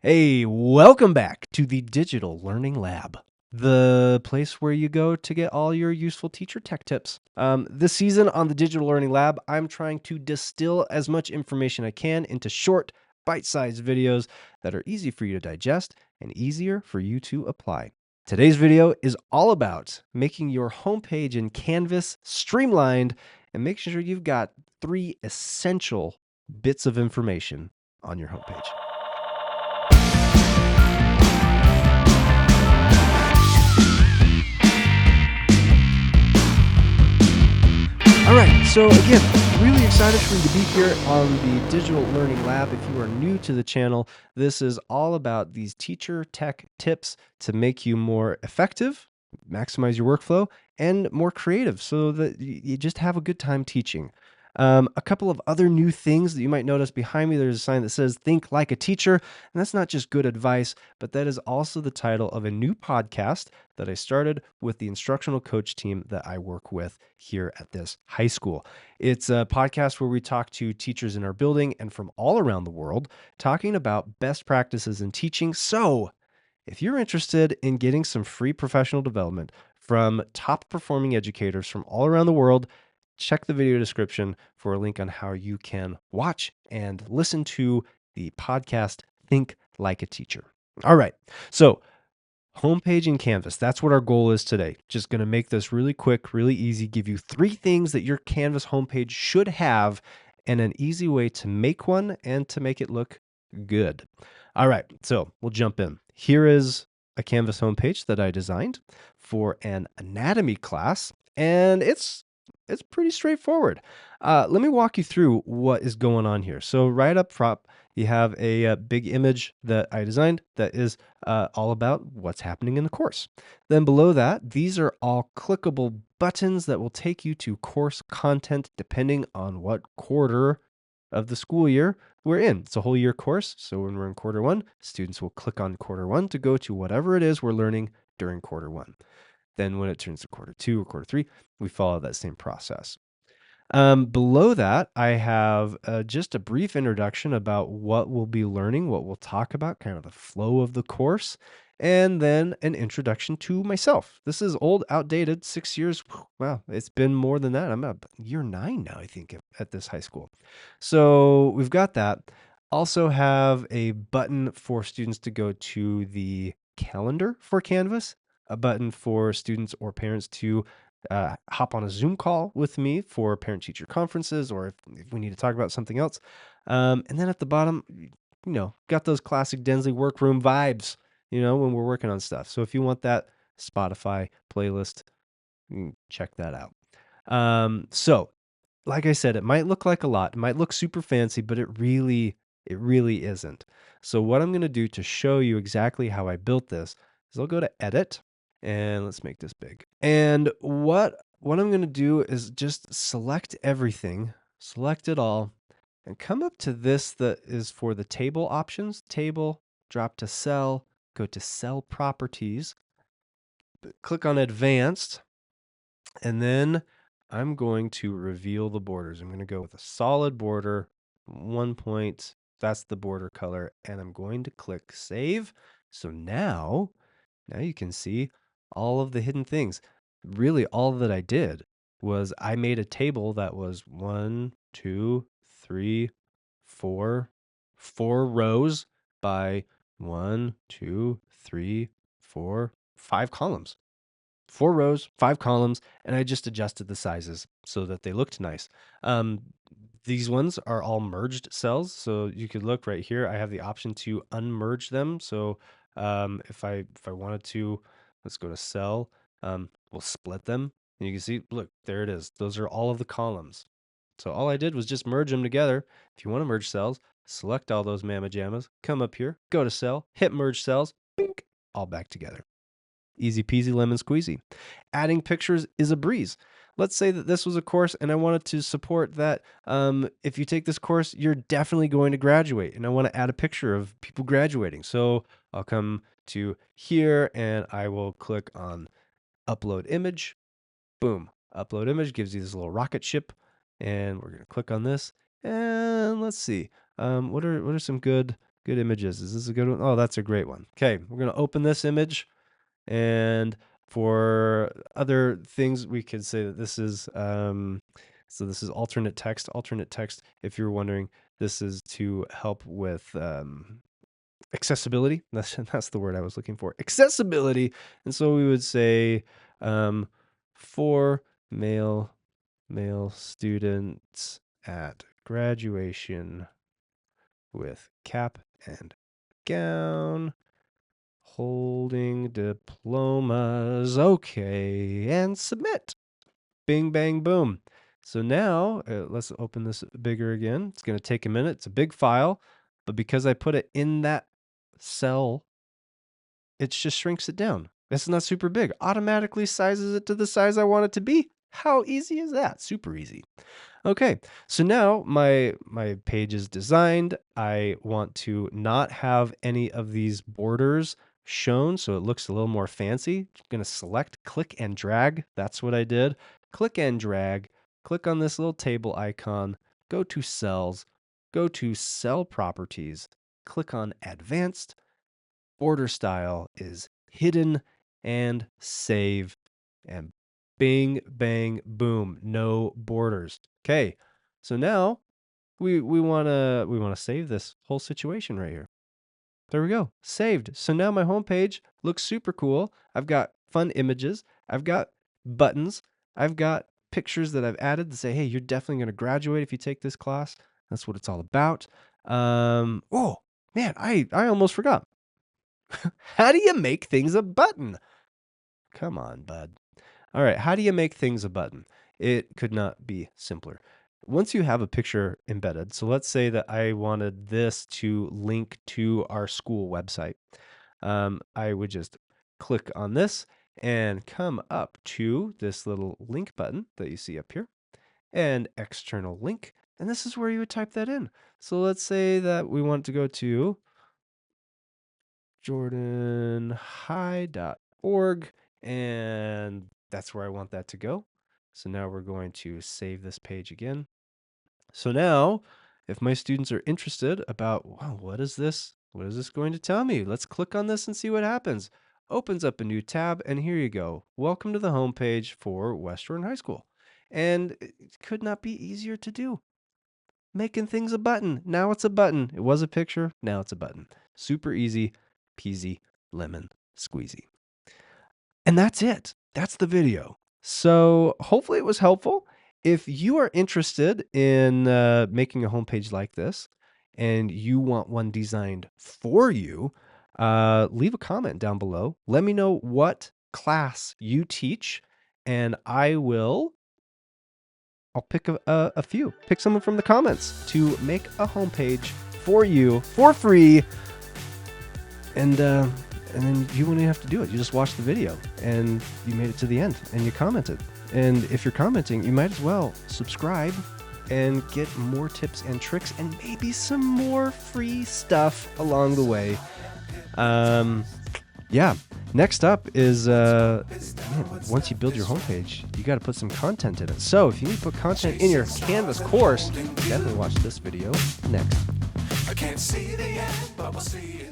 Hey, welcome back to the Digital Learning Lab, the place where you go to get all your useful teacher tech tips. This season on the Digital Learning Lab, I'm trying to distill as much information I can into short, bite-sized videos that are easy for you to digest and easier for you to apply. Today's video is all about making your homepage in Canvas streamlined and making sure you've got 3 essential bits of information on your homepage. All right, so again, really excited for you to be here on the Digital Learning Lab. If you are new to the channel, this is all about these teacher tech tips to make you more effective, maximize your workflow, and more creative so that you just have a good time teaching. A couple of other new things that you might notice behind me, there's a sign that says "Think Like a Teacher," and that's not just good advice, but that is also the title of a new podcast that I started with the instructional coach team that I work with here at this high school. It's a podcast where we talk to teachers in our building and from all around the world, talking about best practices in teaching. So, if you're interested in getting some free professional development from top performing educators from all around the world, check the video description for a link on how you can watch and listen to the podcast Think Like a Teacher. All right. So, homepage in Canvas. That's what our goal is today. Just going to make this really quick, really easy, give you 3 things that your Canvas homepage should have and an easy way to make one and to make it look good. All right, so we'll jump in. Here is a Canvas homepage that I designed for an anatomy class, and it's pretty straightforward. Let me walk you through what is going on here. So right up front, you have a big image that I designed that is all about what's happening in the course. Then below that, these are all clickable buttons that will take you to course content depending on what quarter of the school year we're in. It's a whole year course. So when we're in quarter 1, students will click on quarter 1 to go to whatever it is we're learning during quarter 1. Then when it turns to quarter 2 or quarter 3, we follow that same process. Below that, I have just a brief introduction about what we'll be learning, what we'll talk about, kind of the flow of the course, and then an introduction to myself. This is old, outdated, 6 years. Wow, it's been more than that. I'm at year 9 now, I think, at this high school. So we've got that. Also have a button for students to go to the calendar for Canvas, a button for students or parents to hop on a Zoom call with me for parent-teacher conferences or if we need to talk about something else. And then at the bottom, got those classic Densley workroom vibes, when we're working on stuff. So if you want that Spotify playlist, check that out. So like I said, it might look like a lot. It might look super fancy, but it really isn't. So what I'm going to do to show you exactly how I built this is I'll go to Edit, and let's make this big. And what I'm going to do is just select everything, select it all, and come up to this that is for the table options. Table, drop to cell, go to cell properties, click on advanced, and then I'm going to reveal the borders. I'm going to go with a solid border, 1 point. That's the border color. And I'm going to click save. So now you can see all of the hidden things. Really, all that I did was I made a table that was 1, 2, 3, 4, 4 rows by 1, 2, 3, 4, 5 columns. 4 rows, 5 columns, and I just adjusted the sizes so that they looked nice. These ones are all merged cells, so you could look right here. I have the option to unmerge them. So if I wanted to, let's go to cell. We'll split them, and you can see, look, there it is. Those are all of the columns. So all I did was just merge them together. If you want to merge cells, select all those mamma jammas, come up here, go to cell, hit merge cells, bink, all back together. Easy peasy lemon squeezy. Adding pictures is a breeze. Let's say that this was a course and I wanted to support that if you take this course, you're definitely going to graduate. And I want to add a picture of people graduating. So I'll come to here and I will click on upload image. Boom. Upload image gives you this little rocket ship. And we're going to click on this. And let's see. What are some good Good images. Is this a good one? Oh, that's a great one. Okay, we're going to open this image. And for other things, we could say that this is, so this is alternate text. Alternate text, if you're wondering, this is to help with accessibility. That's the word I was looking for. Accessibility. And so we would say for male students at graduation with cap and gown, holding diplomas. Okay, and submit. Bing, bang, boom. So now let's open this bigger again. It's going to take a minute. It's a big file, but because I put it in that cell, it just shrinks it down. It's not super big. Automatically sizes it to the size I want it to be. How easy is that? Super easy. Okay, so now my page is designed. I want to not have any of these borders shown, so it looks a little more fancy. I'm going to select, click and drag. That's what I did. Click and drag. Click on this little table icon. Go to cells. Go to cell properties. Click on advanced. Border style is hidden, and save, and bing, bang, boom, no borders. Okay, so now we wanna save this whole situation right here. There we go, saved. So now my homepage looks super cool. I've got fun images. I've got buttons. I've got pictures that I've added to say, hey, you're definitely gonna graduate if you take this class. That's what it's all about. Oh man, I almost forgot. How do you make things a button? Come on, bud. All right, how do you make things a button? It could not be simpler. Once you have a picture embedded, so let's say that I wanted this to link to our school website. I would just click on this and come up to this little link button that you see up here and external link. And this is where you would type that in. So let's say that we want to go to jordanhigh.org, and that's where I want that to go. So now we're going to save this page again. So now, if my students are interested about, wow, what is this? What is this going to tell me? Let's click on this and see what happens. Opens up a new tab, and here you go. Welcome to the homepage for West Jordan High School. And it could not be easier to do. Making things a button. Now it's a button. It was a picture. Now it's a button. Super easy peasy lemon squeezy. And that's it. That's the video. So hopefully it was helpful. If you are interested in making a homepage like this and you want one designed for you, leave a comment down below. Let me know what class you teach, and I'll pick a few. Pick someone from the comments to make a homepage for you for free. And then you wouldn't have to do it. You just watch the video and you made it to the end and you commented. And if you're commenting, you might as well subscribe and get more tips and tricks and maybe some more free stuff along the way. Yeah. Next up is, once you build your homepage, you got to put some content in it. So if you need to put content in your Canvas course, definitely watch this video next. I can't see the end, but we'll see